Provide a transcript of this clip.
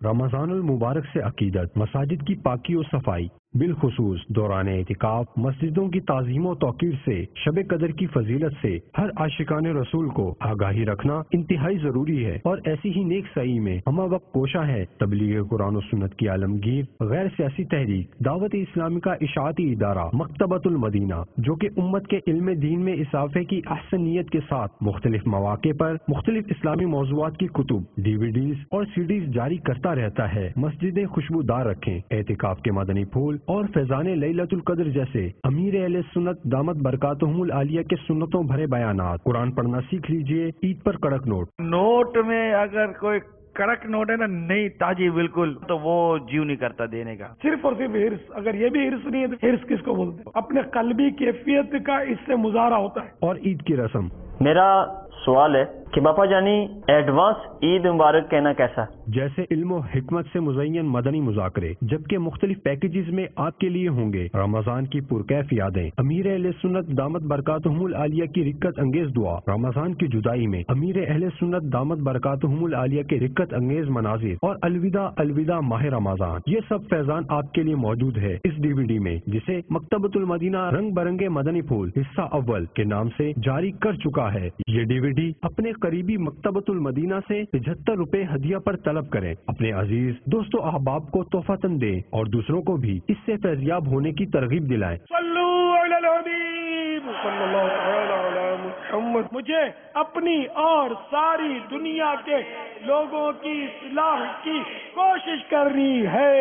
رمضان المبارک سے عقیدت، مساجد کی پاکی و صفائی، بالخصوص دوران اعتکاف مسجدوں کی تعظیم و توقیر سے، شب قدر کی فضیلت سے ہر عاشقان رسول کو آگاہی رکھنا انتہائی ضروری ہے، اور ایسی ہی نیک سعی میں ہمہ وقت کوشاں ہے تبلیغ قرآن و سنت کی عالمگیر غیر سیاسی تحریک دعوت اسلامی کا اشاعتی ادارہ مکتبۃ المدینہ، جو کہ امت کے علم دین میں اضافے کی احسن نیت کے ساتھ مختلف مواقع پر مختلف اسلامی موضوعات کی کتب، ڈیویڈیز اور سیڈیز جاری کرتا رہتا ہے۔ مسجدیں خوشبودار رکھیں، اعتکاف کے مدنی پھول اور فیضان لیلۃ القدر جیسے امیر اہل سنت دامت برکاتہم العالیہ کے سنتوں بھرے بیانات، قرآن پڑھنا سیکھ لیجئے، عید پر کڑک نوٹ میں اگر کوئی کڑک نوٹ ہے نا، نہیں تاجی بالکل، تو وہ جیو نہیں کرتا دینے کا۔ صرف اور صرف ہرس، اگر یہ بھی ہرس نہیں ہے تو ہرس کس کو بولتے ہیں؟ اپنے قلبی کیفیت کا اس سے مظاہرہ ہوتا ہے۔ اور عید کی رسم۔ میرا سوال ہے کہ باپا جانی ایڈوانس عید مبارک کہنا کیسا؟ جیسے علم و حکمت سے مزین مدنی مذاکرے، جبکہ مختلف پیکیجز میں آپ کے لیے ہوں گے رمضان کی پرکیف یادیں، امیر اہل سنت دامت برکاتہم العالیہ کی رکت انگیز دعا، رمضان کی جدائی میں امیر اہل سنت دامت برکاتہم العالیہ کے رکت انگیز مناظر، اور الوداع الوداع ماہ رمضان، یہ سب فیضان آپ کے لیے موجود ہے اس ڈی وی ڈی میں، جسے مکتبۃ المدینہ رنگ برنگے مدنی پھول حصہ اول کے نام سے جاری کر چکا ہے۔ یہ ڈی وی ڈی اپنے قریبی مکتبۃ المدینہ سے 75 روپے ہدیہ پر طلب کریں، اپنے عزیز دوست و احباب کو تحفتاً دیں اور دوسروں کو بھی اس سے فیضیاب ہونے کی ترغیب دلائیں۔ صلو علی الحبیب صلی اللہ تعالی علی محمد۔ مجھے اپنی اور ساری دنیا کے لوگوں کی اصلاح کی کوشش کرنی ہے۔